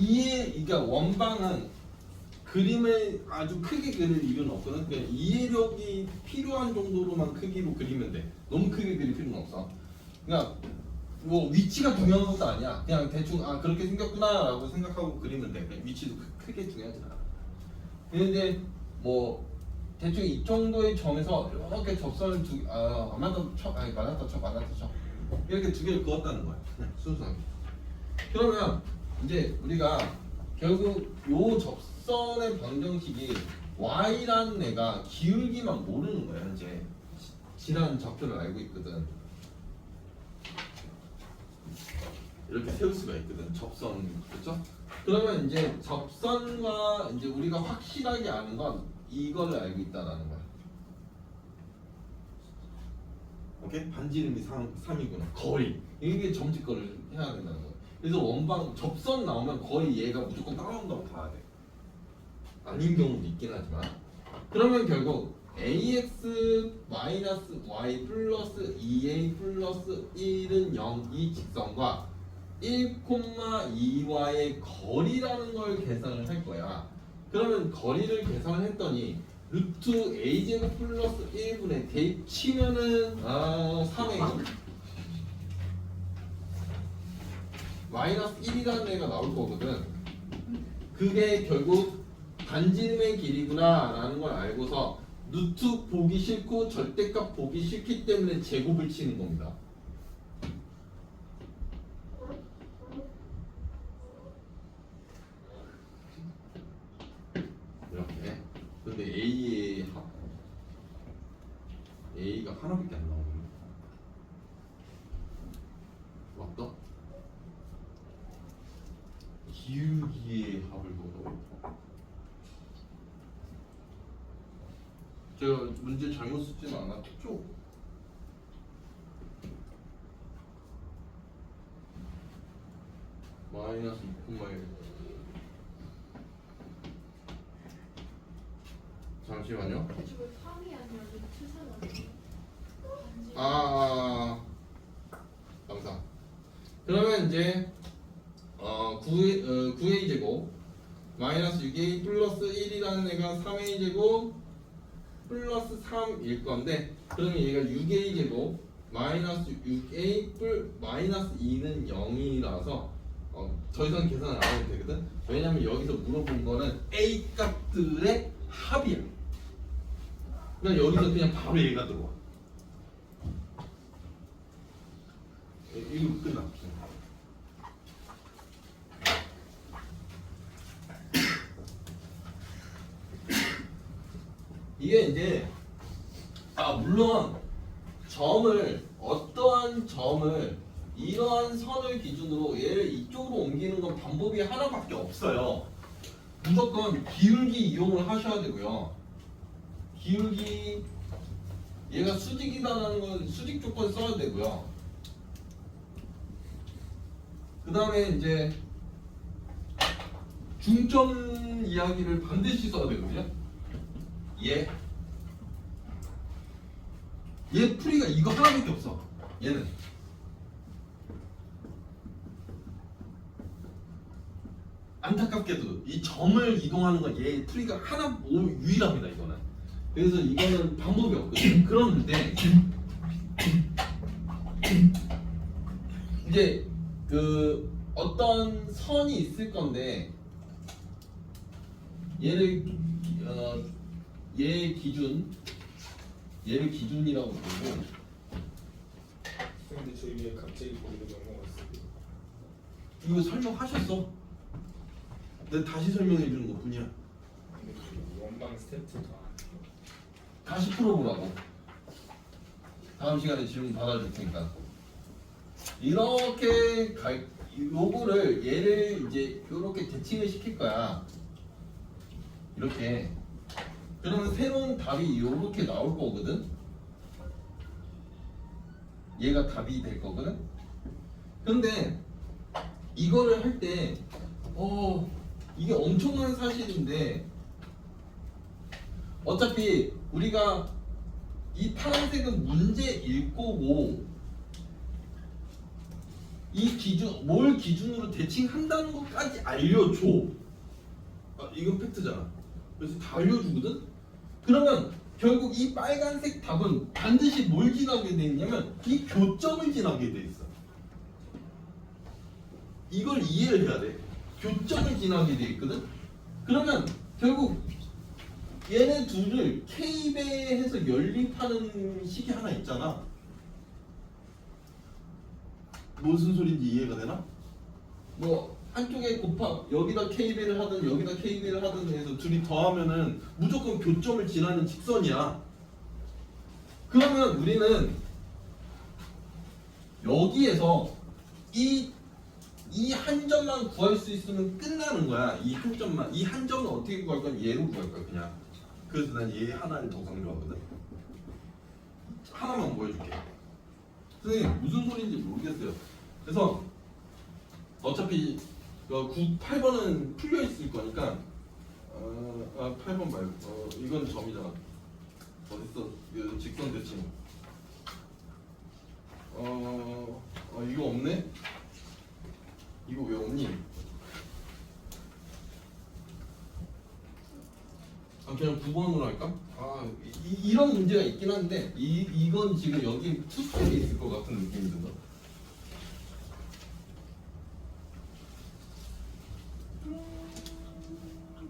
그러니까 원방은 그림을 아주 크게 그릴 이유는 없거든. 그냥 이해력이 필요한 정도로만 크기로 그리면 돼. 너무 크게 그릴 필요는 없어. 그러니까 뭐 위치가 중요한 것도 아니야. 그냥 대충 아 그렇게 생겼구나라고 생각하고 그리면 돼. 위치도 크게 중요하지 않아. 근데 뭐 대충 이 정도의 점에서 이렇게 접선을 맞았다 쳐 이렇게 두 개를 그었다는 거야. 순수하게. 그러면 이제 우리가 결국 요 접선의 방정식이 y라는 애가 기울기만 모르는 거야. 현재 지난 좌표를 알고 있거든. 이렇게 세울 수가 있거든. 접선 그렇죠? 그러면 이제 접선과 이제 우리가 확실하게 아는 건 이거를 알고 있다라는 거야. 오케이? 반지름이 3이구나. 거리. 이게 점집거리를 해야 된다는 거야. 그래서 원방 접선 나오면 거의 얘가 무조건 따라온다고 봐야 돼. 아닌 경우도 있긴 하지만. 그러면 결국 ax 마이너스 y 플러스 2a 플러스 1은 0 이 직선과 1,2와의 거리라는 걸 계산을 할 거야. 그러면 거리를 계산을 했더니 루트 a제곱 플러스 1분의 대입 치면은 3a 마이너스 1이라는 애가 나올 거거든. 그게 결국 반지름의 길이구나 라는 걸 알고서 루트 보기 싫고 절대값 보기 싫기 때문에 제곱을 치는 겁니다. 이렇게. 근데 A의 합 A가 하나밖에 안 나오네. 맞다? 기울기의 합을 보고 제가 문제 잘못 쓰지는 않았죠? 마이너스 2,1 잠시만요. 저거 3이 아니라 루트 3 아니에요? 감사. 그러면 이제 9a 제곱 마이너스 6a 플러스 1이라는 애가 3a 제곱 플러스 3일 건데 그러면 얘가 6a 제곱 마이너스 6a 마이너스 2는 0이라서 더 이상 계산을 안 해도 되거든. 왜냐면 여기서 물어본 거는 a 값들의 합이야. 그러니까 여기서 그냥 바로 얘가 들어와. 이거 끝나. 이게 이제 물론 어떠한 점을 이러한 선을 기준으로 얘를 이쪽으로 옮기는 건 방법이 하나밖에 없어요. 무조건 기울기 이용을 하셔야 되고요. 기울기 얘가 수직이다라는 건 수직 조건 써야 되고요. 그 다음에 이제 중점 이야기를 반드시 써야 되거든요. 얘 풀이가 이거 하나밖에 없어. 얘는 안타깝게도 이 점을 이동하는 건 얘 풀이가 하나 유일합니다. 이거는. 그래서 이거는 방법이 없거든요. 그런데 이제 그 어떤 선이 있을 건데 얘를 얘를 기준이라고 부르고. 근데 저희 왜 갑자기 거기로 넘어갔어요? 이거 설명하셨어. 내가 다시 설명해 주는 것 뿐이야. 근데 그 원방 스태프도 안 해요. 다시 풀어보라고. 다음 시간에 질문 받아줄 테니까. 이렇게 요거를 얘를 이제 이렇게 대칭을 시킬 거야. 이렇게. 그러면 새로운 답이 이렇게 나올 거거든. 얘가 답이 될 거거든. 근데 이거를 할 때 이게 엄청난 사실인데 어차피 우리가 이 파란색은 문제일 거고 이 기준 뭘 기준으로 대칭한다는 것까지 알려줘. 이건 팩트잖아. 그래서 다 알려주거든. 그러면 결국 이 빨간색 답은 반드시 뭘 지나게 돼 있냐면 이 교점을 지나게 돼 있어. 이걸 이해를 해야 돼. 교점을 지나게 돼 있거든. 그러면 결국 얘네 둘을 K배에서 연립하는 식이 하나 있잖아. 무슨 소린지 이해가 되나? 뭐 한쪽에 여기다 K배를 하든 여기다 K배를 하든 해서 둘이 더하면은 무조건 교점을 지나는 직선이야. 그러면 우리는 여기에서 이 한 점만 구할 수 있으면 끝나는 거야. 이 한 점만. 이 한 점은 어떻게 구할 거야? 얘로 구할 거야 그냥. 그래서 난 얘 하나를 더 강조하거든. 하나만 보여줄게. 선생님 무슨 소리인지 모르겠어요. 그래서 어차피 8번은 풀려 있을 거니까 8번 말고 이건 점이잖아. 어딨어? 이거 직선 대칭. 이거 없네? 이거 왜 없니? 그냥 9번으로 할까? 이런 문제가 있긴 한데 이건 지금 여기 투스텝이 있을 것 같은 느낌이 든다.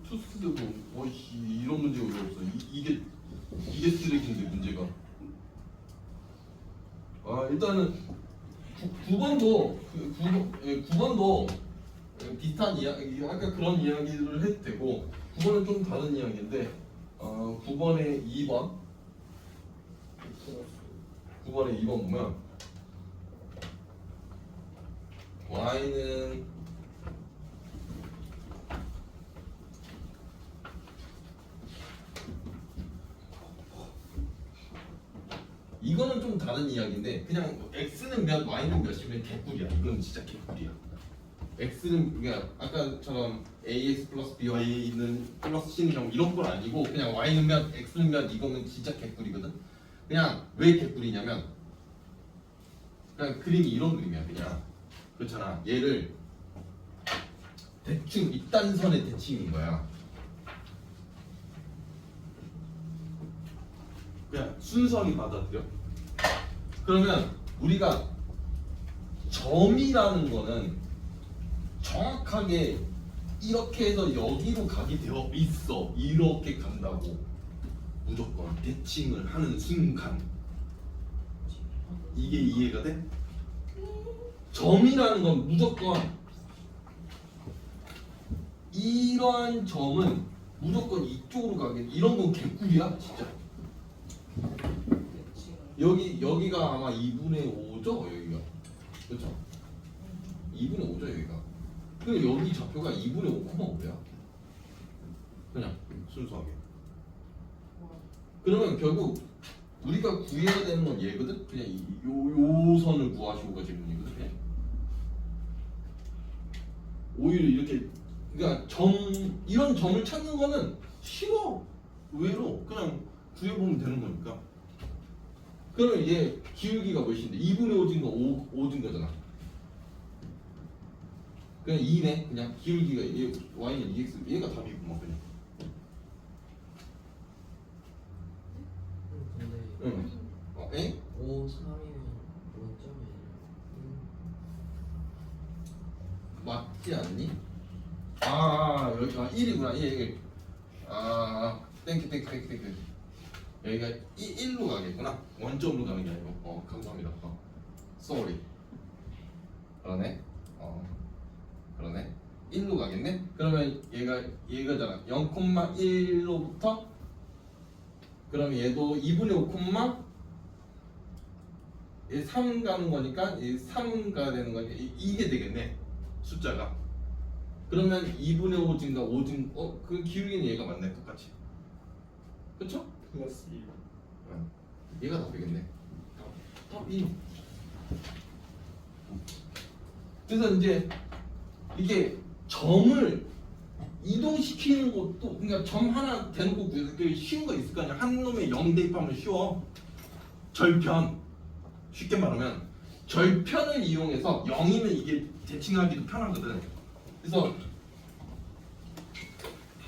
투스텝은 이런 문제가 왜 없어? 이게 쓰레기인데 문제가. 일단은 9번도 비슷한 이야기, 아까 그런 이야기를 해도 되고 9번은 좀 다른 이야기인데 9번에 2번 보면 y는 이거는 좀 다른 이야기인데 그냥 x는 몇 y는 몇이면 개꿀이야. 이건 진짜 개꿀이야. x는 그냥 아까처럼 ax 플러스 by는 플러스 c는 0 이런 건 아니고 그냥 y는 몇 x는 몇 이거는 진짜 개꿀이거든. 그냥 왜 개꿀이냐면 그냥 그림이 이런 그림이야. 그냥 그렇잖아. 얘를 대충 이딴선의 대칭인 거야. 그냥 순수하게 받아들여. 그러면 우리가 점이라는 거는 정확하게 이렇게 해서 여기로 가게 되어 있어. 이렇게 간다고 무조건 대칭을 하는 순간 이게 이해가 돼? 점이라는 건 무조건 이러한 점은 무조건 이쪽으로 가게. 이런 건 개꿀이야 진짜. 여기가 아마 2분의 5죠 여기가. 그렇죠? 2분의 5죠 여기가. 그 여기 좌표가 2분의 5,5야. 그냥 순수하게. 그러면 결국 우리가 구해야 되는 건 얘거든. 그냥 요 선을 구하시고가 질문이거든. 그냥. 오히려 이렇게 그러니까 이런 점을 찾는 거는 쉬워. 의외로 그냥 구해보면 되는 거니까. 그러면 얘 기울기가 몇인데 2분의 5인가 5인 거잖아. 그냥 2네. 그냥 기울기가 얘 y는 2x 얘가 답이구만 그냥. 근데 응. 에? 5, 3이면 5점이에요. 맞지 않니? 여기가 1이구나. 얘 땡큐. 여기가 1로 가겠구나. 원점으로 가는 게 아니고. 감사합니다. sorry. 그러네. 그러네. 1로 가겠네. 그러면 얘가잖아. 0,1로부터 그럼 얘도 2분의 5, 얘 3 가는 거니까 얘 3 가야 되는 거니까 이게 되겠네. 숫자가. 그러면 2분의 5 증가 5 그 기울기는 얘가 맞네. 똑같이. 그쵸? 플러스 1. 얘가 답이겠네. 답 2. 그래서 이제 이게 점을 이동시키는 것도 그러니까 점 하나 대놓고 구해서 쉬운 거 있을 거 아니야. 한 놈에 0 대입하면 쉬워. 절편. 쉽게 말하면 절편을 이용해서 0이면 이게 대칭하기도 편하거든. 그래서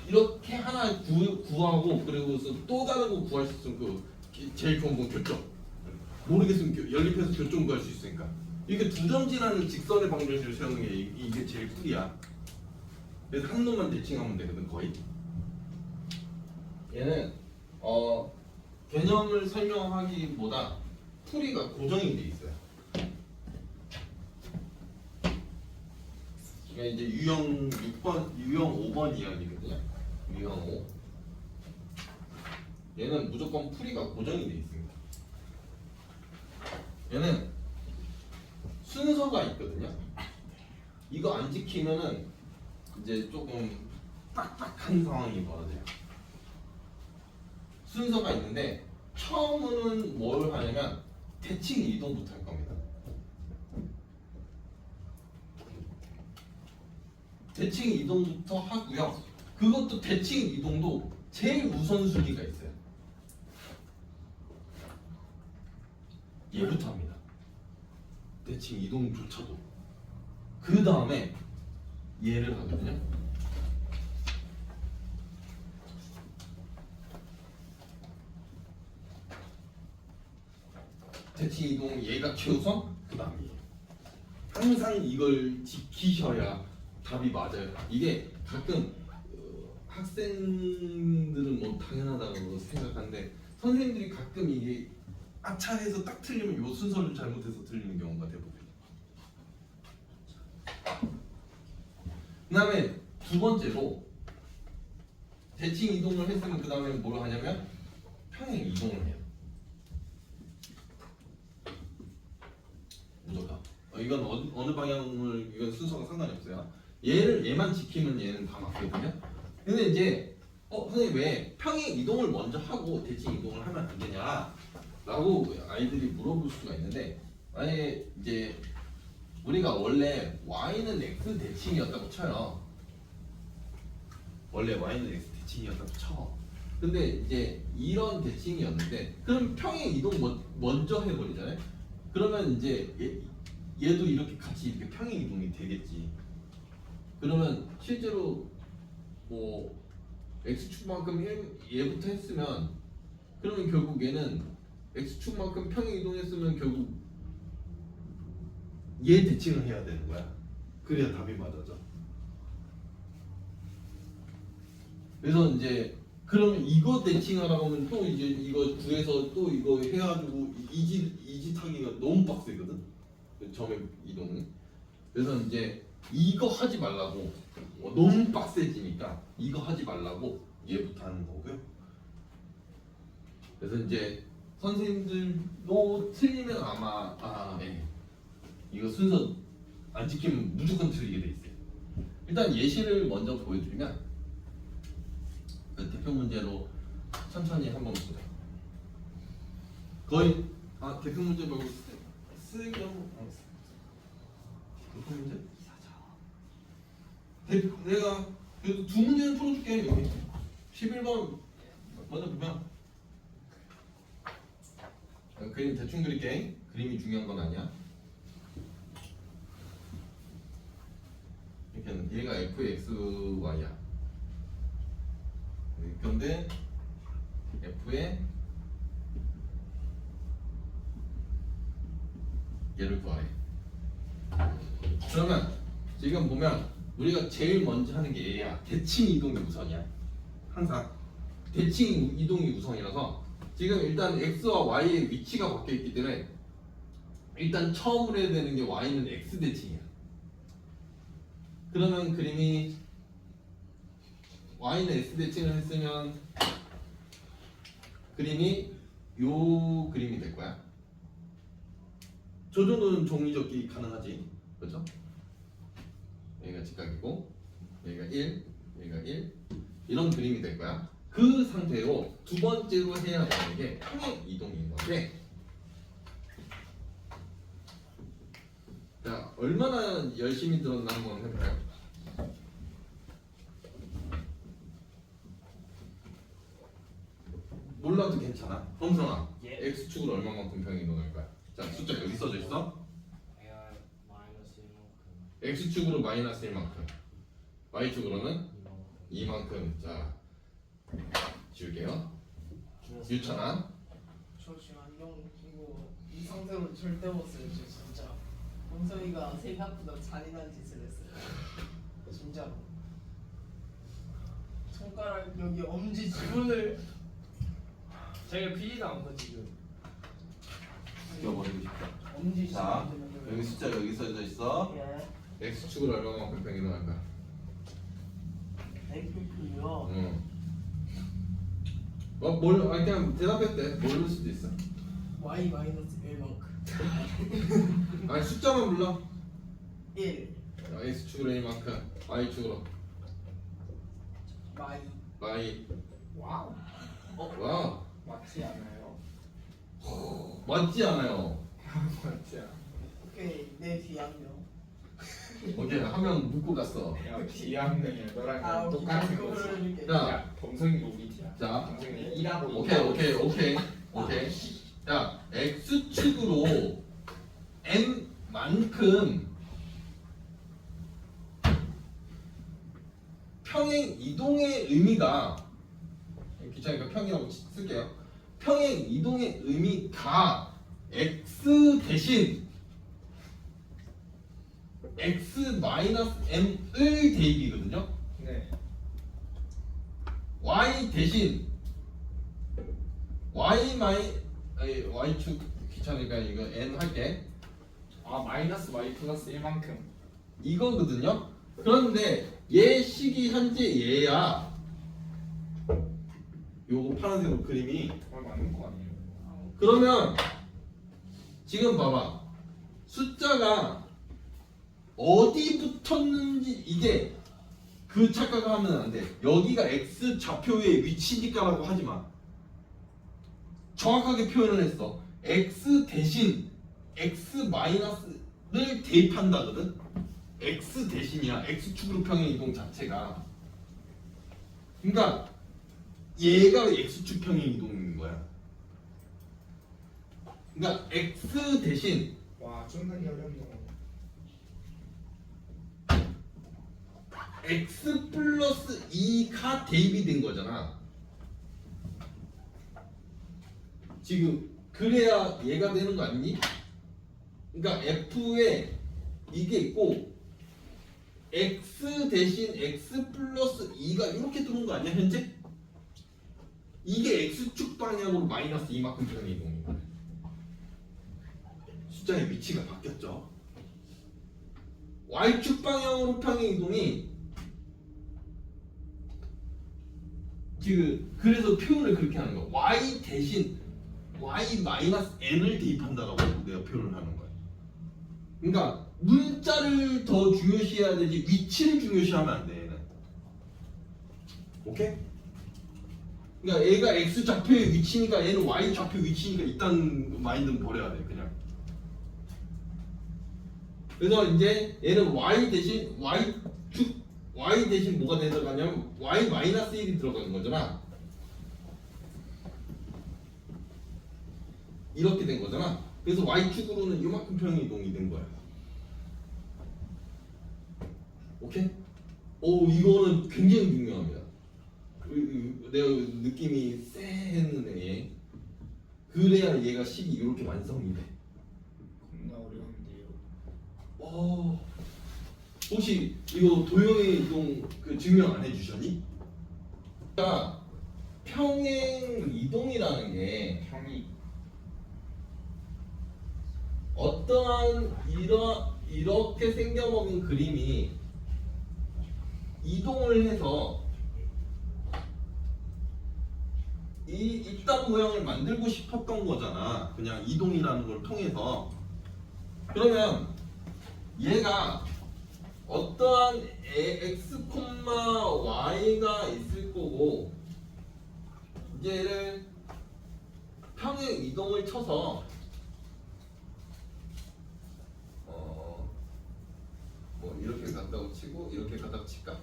이렇게 하나 구하고 그리고서 또 다른 거 구할 수 있으면 제일 좋은 건 교점. 모르겠으면 연립해서 교점 구할 수 있으니까. 이게 두 점지라는 직선의 방정식을 세우는 게 이게 제일 풀이야. 그래서 한 놈만 대칭하면 되거든 거의. 얘는 개념을 설명하기보다 풀이가 고정이 돼 있어요. 이게 이제 유형 6번, 유형 5번 이야기거든요. 유형 5. 얘는 무조건 풀이가 고정이 돼 있습니다. 얘는 순서가 있거든요. 이거 안 지키면은 이제 조금 딱딱한 상황이 벌어져요. 순서가 있는데 처음은 뭘 하냐면 대칭 이동부터 할 겁니다. 대칭 이동부터 하고요. 그것도 대칭 이동도 제일 우선순위가 있어요. 얘부터 합니다. 대칭 이동조차도. 그 다음에 얘를 하거든요. 대칭 이동 얘가 최우선, 그 다음에 얘. 항상 이걸 지키셔야 답이 맞아요. 이게 가끔 학생들은 뭐 당연하다고 생각하는데 선생님들이 가끔 이게 아차해서 딱 틀리면 요 순서를 잘못해서 틀리는 경우가 대부분이에요. 그 다음에 두 번째로 대칭 이동을 했으면 그 다음에 뭘 하냐면 평행 이동을 해요. 무조건. 이건 어느 방향을 이건 순서가 상관이 없어요. 얘만 지키면 얘는 다 맞거든요. 근데 이제 선생님 왜 평행 이동을 먼저 하고 대칭 이동을 하면 안 되냐라고 아이들이 물어볼 수가 있는데 만약에 이제 우리가 원래 y는 x 대칭이었다고 쳐요. 원래 y는 x 대칭이었다고 쳐. 근데 이제 이런 대칭이었는데 그럼 평행 이동 먼저 해버리잖아요. 그러면 이제 얘도 이렇게 같이 이렇게 평행 이동이 되겠지. 그러면 실제로 뭐 x축만큼 얘부터 했으면 그러면 결국 얘는 x축만큼 평행 이동했으면 결국 얘 대칭을 해야 되는 거야. 그래야 답이 맞아져. 그래서 이제 그러면 이거 대칭하라고 하면 또 이제 이거 구해서 또 이거 해가지고 이짓 하기가 너무 빡세거든. 점의 이동은. 그래서 이제 이거 하지 말라고 너무 빡세지니까 이거 하지 말라고 얘부터 하는 거고요. 그래서 이제 선생님들도 틀리면 아마 네. 이거 순서 안 지키면 무조건 틀리게 돼 있어요. 일단 예시를 먼저 보여드리면 그 대표 문제로 천천히 한번 보자. 거의 대표 문제 말고 쓰기 한번 대표 문제? 내가 그래도 두 문제는 풀어줄게. 여기 11번 먼저 보면 그림 대충 그릴게. 그림이 중요한 건 아니야. 이렇게 얘가 fxy야. 그런데 f에 얘를 구하래. 그러면 지금 보면 우리가 제일 먼저 하는 게 얘야. 대칭 이동이 우선이야. 항상 대칭 이동이 우선이라서 지금 일단 x와 y의 위치가 바뀌어 있기 때문에 일단 처음으로 해야 되는 게 y는 x 대칭이야. 그러면 그림이 y는 x 대칭을 했으면 그림이 요 그림이 될 거야. 저 정도는 종이접기 가능하지, 그렇죠? 여기가 직각이고 여기가 1, 여기가 1 이런 그림이 될 거야. 그 상태로 두 번째로 해야 되는 게 평행 이동인 건데, 자 얼마나 열심히 들었나 한번 해볼까요? 몰라도 괜찮아. 범성아, 예. x축으로 얼마만큼 평행 이동할 거야? 자 숫자 여기 써져 있어. x축으로 마이너스 1만큼, y축으로는 2만큼. 자, 지울게요. 유찬아. 저 지금 안경 끼고 이 상태로 절대 못 써요 진짜. 범서이가 생각보다 잔인한 짓을 했어요. 진짜로. 손가락 여기 엄지 지문을 자기가 PD 나온 거 지금. 지워버리고 싶다. 엄지 자, 지문을 여기 숫자 여기 써져 있어. 예. x축으로 얼마만큼 평이 나갈까? X축이요. 응. 그냥 대답해도 돼. 모를 수도 있어. Y 마이너스 1만큼. 아니 숫자만 불러. 1 자, x축으로 1만큼, y축으로 Y. y. 와우. 와, 맞지 않아요? 맞지 않아요. 맞지 않아. 오케이 내 뒤에 한 명. 오케이, 한 명 묶고 갔어. 야 뒤에 한 명이야. 너랑 아 나랑 오케이 똑같은 그거 거지. 불러줄게. 자, 야 범성이가 우리 뒤야. 자. 범성이 일하고 오케이. 자, x축으로 n만큼 평행 이동의 의미가, 귀찮으니까 평이라고 쓸게요. 평행 이동의 의미가 x 대신 x 마이너스 m을 대입이거든요. 네. y 대신 y축 귀찮으니까 이거 n 할게. 아 마이너스 y 플러스 1만큼. 이거거든요. 그런데 얘 식이 현재 얘야. 요거 파란색으로 그림이. 맞는 거 아니에요? 그러면 지금 봐봐. 숫자가 어디 붙었는지 이게 그 착각하면 안 돼. 여기가 x 좌표의 위치니까라고 하지 마. 정확하게 표현을 했어. x 대신 x 마이너스를 대입한다거든. x 대신이야. x축으로 평행 이동 자체가. 그러니까 얘가 x축 평행 이동인 거야. 그러니까 x 대신 와 존나게 어렵네. x 플러스 2가 대입이 된 거잖아. 지금 그래야 얘가 되는 거 아니니? 그러니까 f에 이게 있고 x 대신 x 플러스 2가 이렇게 들어온 거 아니야 현재? 이게 x축 방향으로 마이너스 2만큼 평행 이동인 거야. 숫자의 위치가 바뀌었죠. y축 방향으로 평행 이동이 지금 그래서 표현을 그렇게 하는 거야. y 대신 y 마이너스 n을 대입한다라고 내가 표현을 하는 거야. 그러니까 문자를 더 중요시해야 되지 위치를 중요시하면 안 돼. 얘는. 오케이? 그러니까 얘가 x 좌표의 위치니까 얘는 y 좌표 위치니까 일단 마인드는 버려야 돼 그냥. 그래서 이제 얘는 y 대신 y 대신 뭐가 들어가냐면 y 마이너스 1이 들어가는 거잖아. 이렇게 된 거잖아. 그래서 y축으로는 이만큼 평행 이동이 된 거야. 오케이? 오, 이거는 굉장히 중요합니다. 내가 느낌이 쎄했는데 그래야 얘가 식이 이렇게 완성이 돼. 겁나 어려운데요. 혹시 이거 도형의 이동 그 증명 안 해주셨니? 그러니까 평행 이동이라는 게 형이 어떠한 이렇게 생겨먹은 그림이 이동을 해서 이딴 모양을 만들고 싶었던 거잖아. 그냥 이동이라는 걸 통해서. 그러면 얘가 어떠한 x, y가 있을 거고 얘를 평행 이동을 쳐서 뭐 이렇게 갖다 치고 이렇게 갖다 칠까?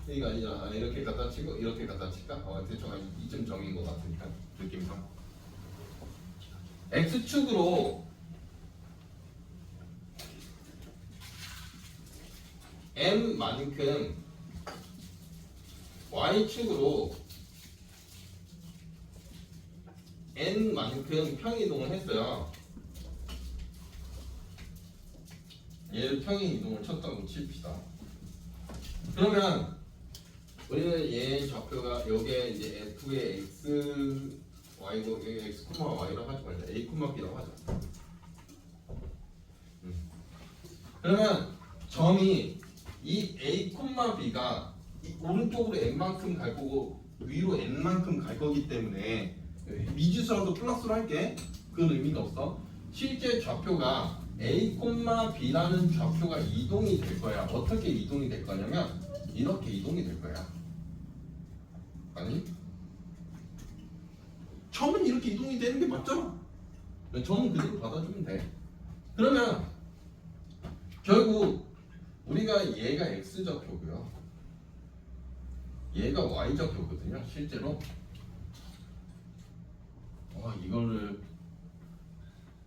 이게 아니라 이렇게 갖다 치고 이렇게 갖다 칠까? 대충 한 이쯤 정인 것 같으니까 느낌상 x축으로 m만큼 y축으로 n만큼 평이동을 했어요. 얘를 평이동을 쳤다고 칩시다. 그러면 우리는 얘 좌표가 여기에 이제 f의 x, y고 여기 x, y라고 하지 말자. a, b라고 하자. 그러면 점이 이 a, b가 이 오른쪽으로 n만큼 갈 거고 위로 n만큼 갈 거기 때문에 미지수라도 플러스로 할게. 그건 의미가 없어. 실제 좌표가 a, b라는 좌표가 이동이 될 거야. 어떻게 이동이 될 거냐면 이렇게 이동이 될 거야. 아니? 점은 이렇게 이동이 되는 게 맞잖아. 점은 그대로 받아주면 돼. 그러면 결국 우리가 얘가 x 좌표고요. 얘가 y 좌표거든요. 실제로.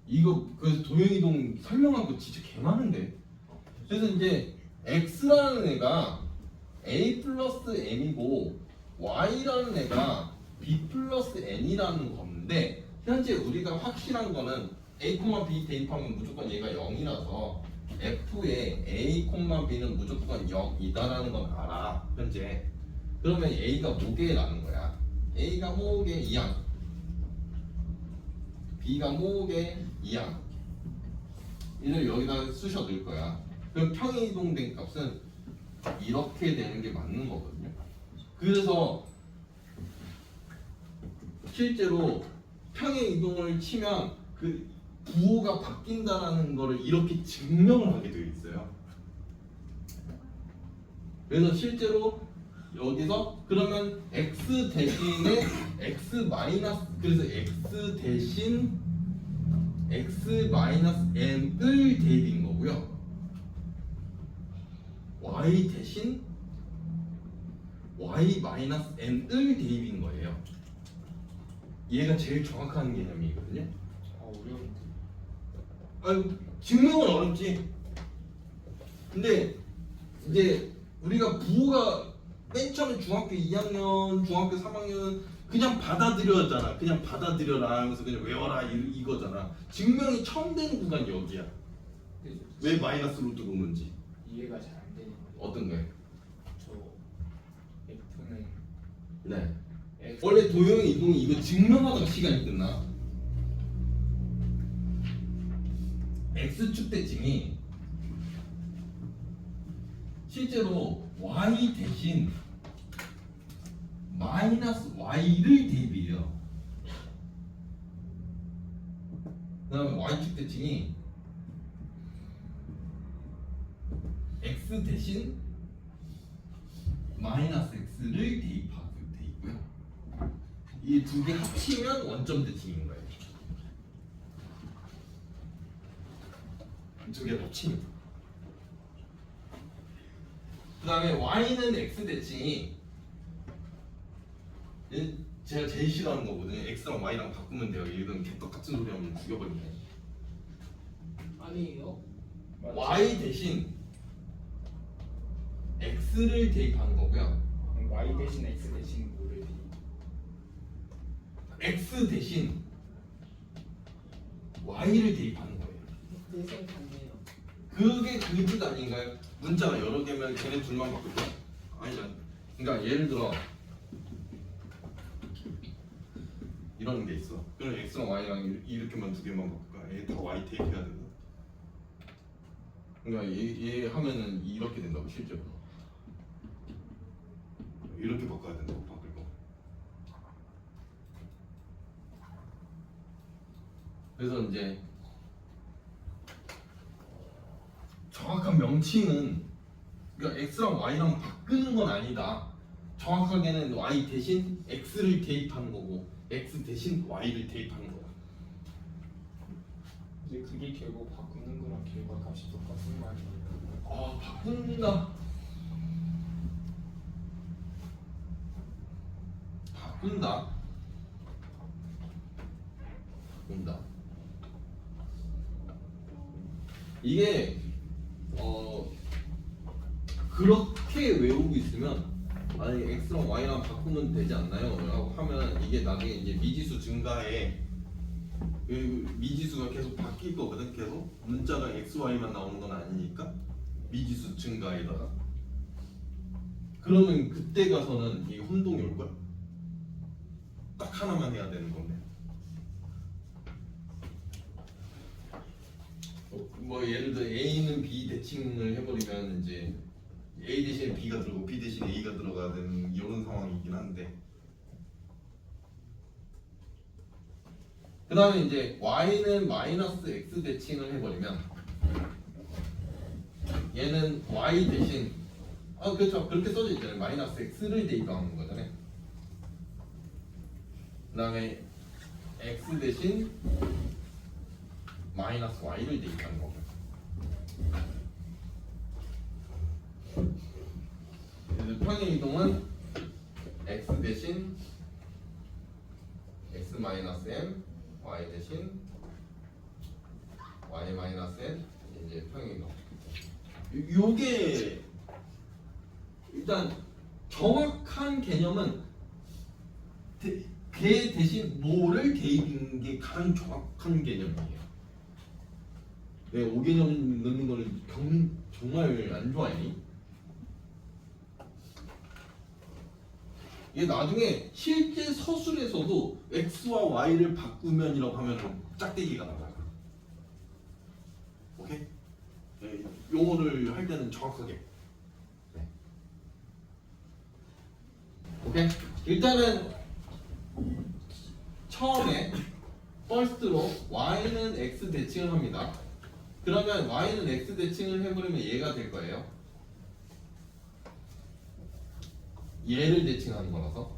이거 그래서 도형이동 설명한 거 진짜 개 많은데. 그래서 이제 x라는 애가 a 플러스 m이고 y라는 애가 b 플러스 n이라는 건데 현재 우리가 확실한 거는 a, b 대입하면 무조건 얘가 0이라서 f의 a, b는 무조건 0이다라는 건 알아 현재. 그러면 a가 뭐게라는 거야. a가 뭐게 2항, b가 뭐게 2항. 이를 여기다 쑤셔 넣을 거야. 그럼 평이동된 값은 이렇게 되는 게 맞는 거거든요. 그래서 실제로 평행 이동을 치면 그 부호가 바뀐다라는 거를 이렇게 증명을 하게 되어 있어요. 그래서 실제로 여기서 그러면 x 대신에 x 마이너스, 그래서 x 대신 x 마이너스 n을 대입인 거고요. y 대신 y 마이너스 n을 대입인 거예요. 얘가 제일 정확한 개념이거든요. 어려운데. 아유, 증명은 어렵지. 근데 이제 우리가 부호가 맨 처음에 중학교 2학년, 중학교 3학년 그냥 받아들였잖아. 그냥 받아들여라 하면서 그냥 외워라 이거잖아. 증명이 처음 되는 구간이 여기야. 왜 마이너스로 들어오는지. 이해가 잘 안 되는 거예요. 어떤 거예요? 저 F는 네. X 원래 도형의 이동이 이거 증명하다가 시간이 끝나. x축 대칭이 실제로 y 대신 마이너스 y를 대입해요. 그 다음에 y축 대칭이 x 대신 마이너스 x를 대입하고 돼 있고요. 이 두 개 합치면 원점 대칭인 거예요. 두 개 합치면. 그 다음에 y는 x 대칭이 제가 제일 싫어하는 거거든요. x랑 y랑 바꾸면 돼요. 이건 개떡같은 소리 하면 죽여버리네. 아니에요? y 대신 x를 대입하는 거고요. 그럼 Y 대신 X 대신 뭐를 대입? x 대신 y를 대입하는 거예요. 내 생각이네요. 그게 그 뜻 아닌가요? 문자가 여러 개면 걔네 둘만 바꿀까? 아니죠. 그러니까 예를 들어 이런 게 있어. 그럼 x랑 y랑 이렇게만 두 개만 바꿀까? 얘 다 y 대입해야 된다. 그러니까 얘 하면은 이렇게 된다고 실제로. 이렇게 바꿔야 된다고 바꿀 거. 그래서 이제 정확한 명칭은 그러니까 x랑 y랑 바꾸는 건 아니다. 정확하게는 y 대신 x를 대입하는 거고 x 대신 y를 대입하는 거야. 근데 그게 결국 바꾸는 거랑 결과값이 똑같은 거 아니에요? 아, 바꾼다. 바꾼다. 바꾼다. 이게 그렇게 외우고 있으면 아니 x랑 y랑 바꾸면 되지 않나요? 라고 하면 이게 나중에 이제 미지수 증가에 그 미지수가 계속 바뀔 거거든. 계속 문자가 x, y만 나오는 건 아니니까 미지수 증가에다가 그러면 그때 가서는 이게 혼동이 올 거야. 딱 하나만 해야 되는 건데. 뭐 예를 들어 A는 B 대칭을 해버리면 이제 A 대신에 B가 들어가고 B 대신에 A가 들어가야 되는 이런 상황이긴 한데 그 다음에 이제 Y는 마이너스 X 대칭을 해버리면 얘는 Y 대신 그렇죠 그렇게 써져 있잖아요. 마이너스 X를 대입하는 거잖아요. 그 다음에 X 대신 마이너스 Y를 대입하는 거고 그래서 평행 이동은 x 대신 x 마이너스 m, y 대신 y 마이너스 n 이제 평행 이동. 요게 일단 정확한 개념은 걔 대신 뭐를 대입인 게 가장 정확한 개념이에요. 왜 5개념 넣는 거를 정말 안 좋아하니? 이게 나중에 실제 서술에서도 x와 y를 바꾸면이라고 하면 짝대기가 나와요. 오케이? 네, 용어를 할 때는 정확하게. 네. 오케이? 일단은 처음에 first로 y는 x 대칭을 합니다. 그러면 y는 x 대칭을 해버리면 얘가 될 거예요. 얘를 대칭하는 거라서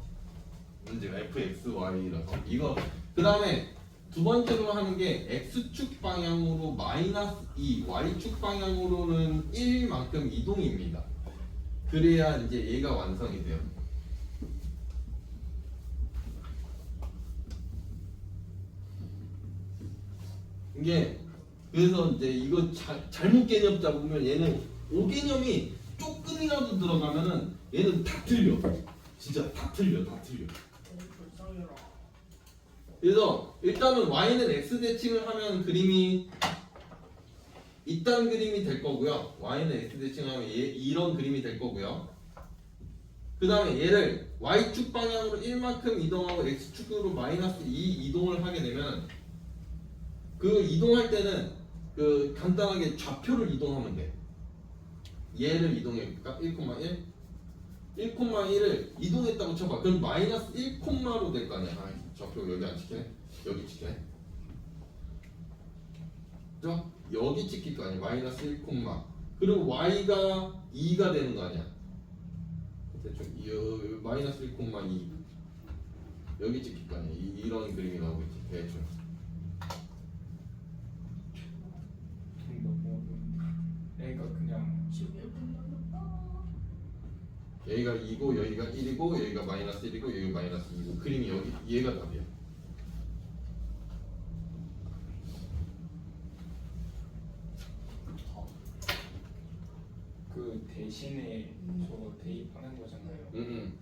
문제가 fxy라서 이거 그 다음에 두 번째로 하는 게 x축 방향으로 마이너스 2 y축 방향으로는 1만큼 이동입니다. 그래야 이제 얘가 완성이 돼요. 이게 그래서 이제 이거 잘못 개념 잡으면 얘는 5개념이 조금이라도 들어가면은 얘는 다 틀려. 진짜 다 틀려. 불쌍해라. 그래서 일단은 y는 x 대칭을 하면 그림이 이딴 그림이 될 거고요. y는 x 대칭을 하면 이런 그림이 될 거고요. 그 다음에 얘를 y축 방향으로 1만큼 이동하고 x축으로 마이너스 2 이동을 하게 되면 그 이동할 때는 그 간단하게 좌표를 이동하면 돼. 얘를 이동해볼까? 1,1 1,1을 이동했다고 쳐봐. 그럼 마이너스 1,로 될 거 아니야. 좌표 여기 안 찍히네. 여기 찍히네. 그죠? 여기 찍힐 거 아니야. 마이너스 1, 그리고 y가 2가 되는 거 아니야. 대충 마이너스 1,2 여기 찍힐 거 아니야. 이런 그림이 나오고 있지. 대충. 애가 그냥 여기가 2고 여기가 1이고 여기가 마이너스 1이고 여기가 마이너스 2고 그림이 여기 얘가 답이야. 그 대신에 저거 대입하는 거잖아요. 그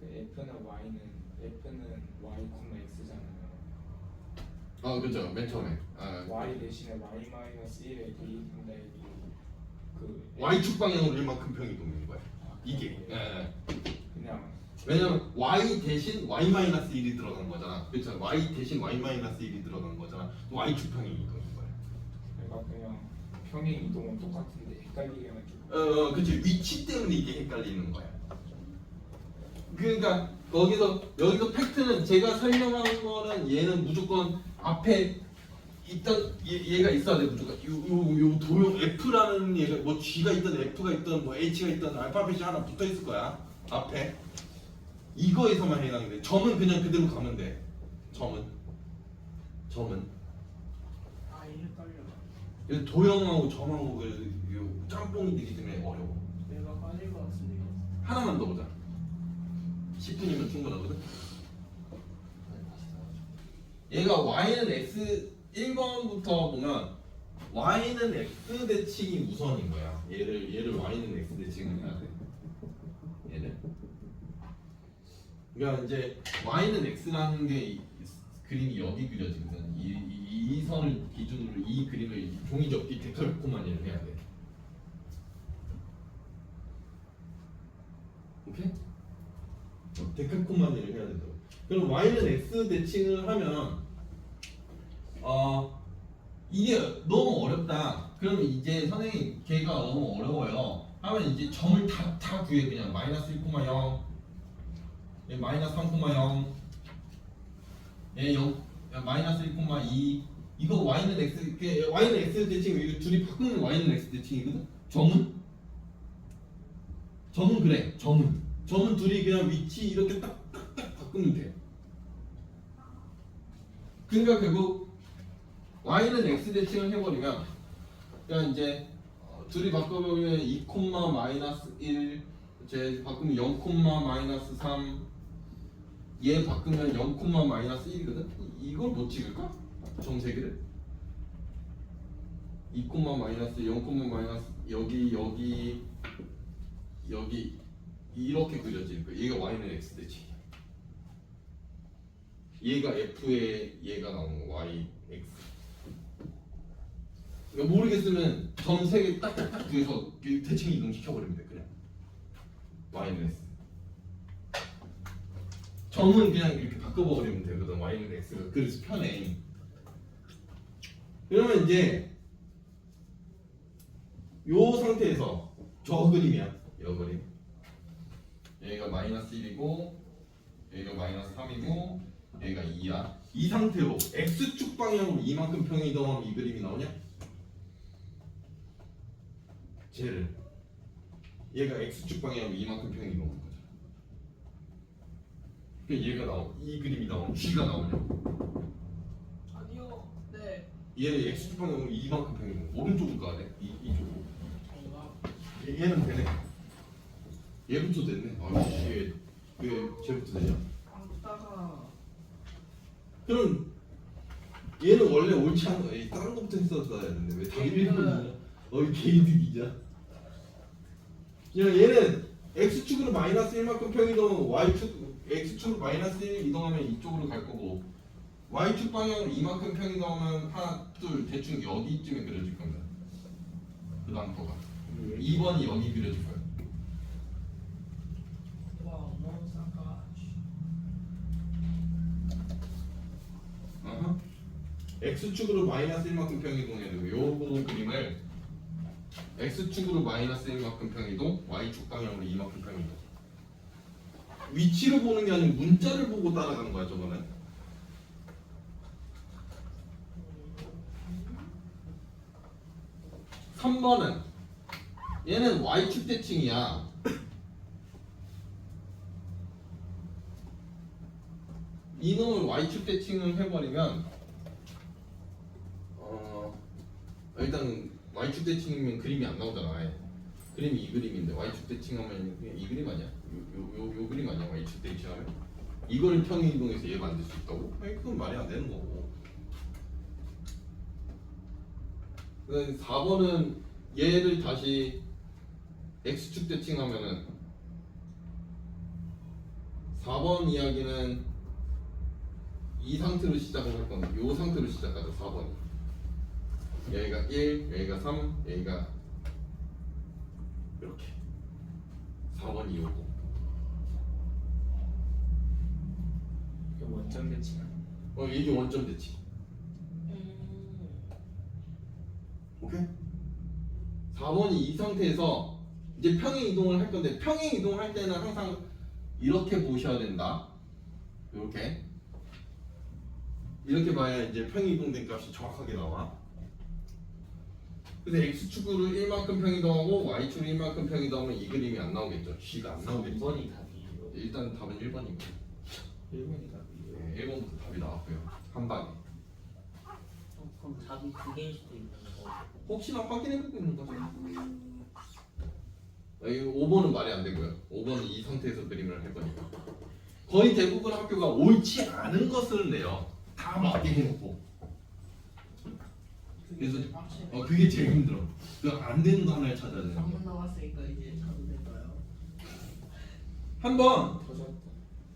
f는 y, x잖아요. 아 그죠. 맨 처음에 y 대신에 y 마이너스 1에 대입한다 해도 그 y축 방향으로 1만큼 평이 돕는 거야. 이게. 그냥 왜냐면 y 대신 y 마이너스 1이 들어간 거잖아. 그렇죠. y 대신 y 마이너스 1이 들어간 거잖아. y축 평이 이거인 거야. 내가 그냥 평행 이동은 똑같은데 헷갈리게 해가지고. 그치. 위치 때문에 이게 헷갈리는 거야. 그러니까 여기서 팩트는 제가 설명한 거는 얘는 무조건 앞에 일단 얘가 있어야 돼. 무조건 요 도형 F라는 얘가 뭐 G가 있든 F가 있든 뭐 H가 있든 알파벳이 하나 붙어 있을 거야. 앞에 이거에서만 해당이 돼. 점은 그냥 그대로 가면 돼. 점은 아이 헷갈려. 그래서 도형하고 점하고 그래서 요 짬뽕이 되기 때문에 어려워. 내가 빠질 것 같은데 이거. 하나만 더 보자. 10분이면 충분하거든. 얘가 y는 x 1번부터 보면 y는 x 대칭이 우선인 거야. 얘를 y는 x 대칭을 해야 돼. 얘는. 그러니까 이제 y는 x라는 게 그림이 여기 그려지거든. 이 선을 기준으로 이 그림을 종이 접기 데칼코마니를 해야 돼. 오케이? 데칼코마니를 해야 된다고. 그럼 y는 x 대칭을 하면 이게 너무 어렵다. 그러면 이제 선생님 걔가 너무 어려워요. 하면 이제 점을 다 구해. 그냥 마이너스 1,0 마이너스 3,0 마이너스 1,2 이거 y는 x y는 x 대칭 이거 둘이 바꾸면 y는 x 대칭이거든. 점은 그래. 점은 둘이 그냥 위치 이렇게 딱딱딱 바꾸면 돼. 그러니까 결국 y는 x 대칭을 해버리면 그냥 이제 둘이 바꿔보면 2, 마이너스 1 제 바꾸면 0, 마이너스 3 얘 바꾸면 0, 마이너스 1이거든? 이걸 못 찍을까? 점 3개를 2, 마이너스 0, 마이너스 여기 이렇게 그려질 거야. 얘가 y는 x 대칭이야. 얘가 f에 얘가 나오는 거 y, x. 그러니까 모르겠으면 점 3개 딱딱딱 구해서 대칭 이동 시켜버리면 돼. 그냥 y는 x. 점은 그냥 이렇게 바꿔버리면 되거든. y는 x가 그래서 편해. 그러면 이제 요 상태에서 저 그림이야. 요 그림. 얘가 마이너스 1이고 얘가 마이너스 3이고 얘가 2야. 이 상태로 x축 방향으로 이만큼 평이 이동하면 이 그림이 나오냐? 쟤를 얘가 x축 방향으로 이만큼 평이 이동하는 거잖아. 그러니까 얘가 이 그림이 나오면 g가 나오냐? 아니요. 네. 얘는 x축 방향으로 이만큼 평이 이동. 오른쪽으로 가야 돼. 이쪽으로. 얘는 되네. 얘부터 됐네. 왜 쟤부터 되냐? 아따가. 그럼 얘는 원래 옳지 않은 거야. 다른 것부터 했었어야 했는데 왜 답이 이거냐? 어이 개이득이자. 그냥 얘는 x축으로 마이너스 1만큼 평 이동하면 y축 x축으로 마이너스 1 이동하면 이쪽으로 갈 거고 y축 방향으로 이만큼 평 이동하면 하나 둘 대충 여기쯤에 그려질 겁니다. 그 다음 거가 2번이 여기 그려질 거야. 와 너무 싸가. x축으로 마이너스 1만큼 평이동해야 되고 요거 그림을 x축으로 마이너스 1만큼 평이동 y축 방향으로 2만큼 평이동 위치를 보는 게 아니고 문자를 보고 따라가는 거야 저거는. 음. 3번은 얘는 y축 대칭이야. 이놈을 y축 대칭을 해버리면 일단 y축 대칭이면 그림이 안 나오잖아. 그림이 이 그림인데 y축 대칭하면 그냥 이 그림 아니야? 요 그림 아니야? y축 대칭하면 이걸 평행이동해서 얘 만들 수 있다고? 아니 그건 말이 안 되는 거고. 4번은 얘를 다시 x축 대칭하면은 4번 이야기는 이 상태로 시작을 할 건데 요 상태로 시작하자. 4번이 여기가 1, 여기가 3, 여기가 이렇게 4번이 요거. 이게 원점 대칭 아니야? 이게 원점 대칭. 오케이? 4번이 이 상태에서 이제 평행 이동을 할 건데 평행 이동을 할 때는 항상 이렇게 보셔야 된다. 이렇게 봐야 이제 평행 이동된 값이 정확하게 나와. 근데 x축으로 1만큼 평이동하고 y축으로 1만큼 평이동하면 이 그림이 안 나오겠죠. C가 안 나오겠죠. 2번이 답이에요. 일단 답은 1번이고 1번이 답이에요. 1번부터 답이 나왔고요. 한 방에. 그럼 답이 두 개일 수도 있는 거. 혹시나 확인해보고 있는 거죠. 5번은 말이 안 되고요. 5번은 이 상태에서 그림을 할 거니까. 거의 대부분 학교가 옳지 않은 것을 내요. 다 맞게 해놓고. 그래서 제일 빡치네. 그게 제일 힘들어. 그 안 되는 거 하나를 찾아야 돼. 3분 남았으니까 이제 자도 될까요? 한번 터졌다.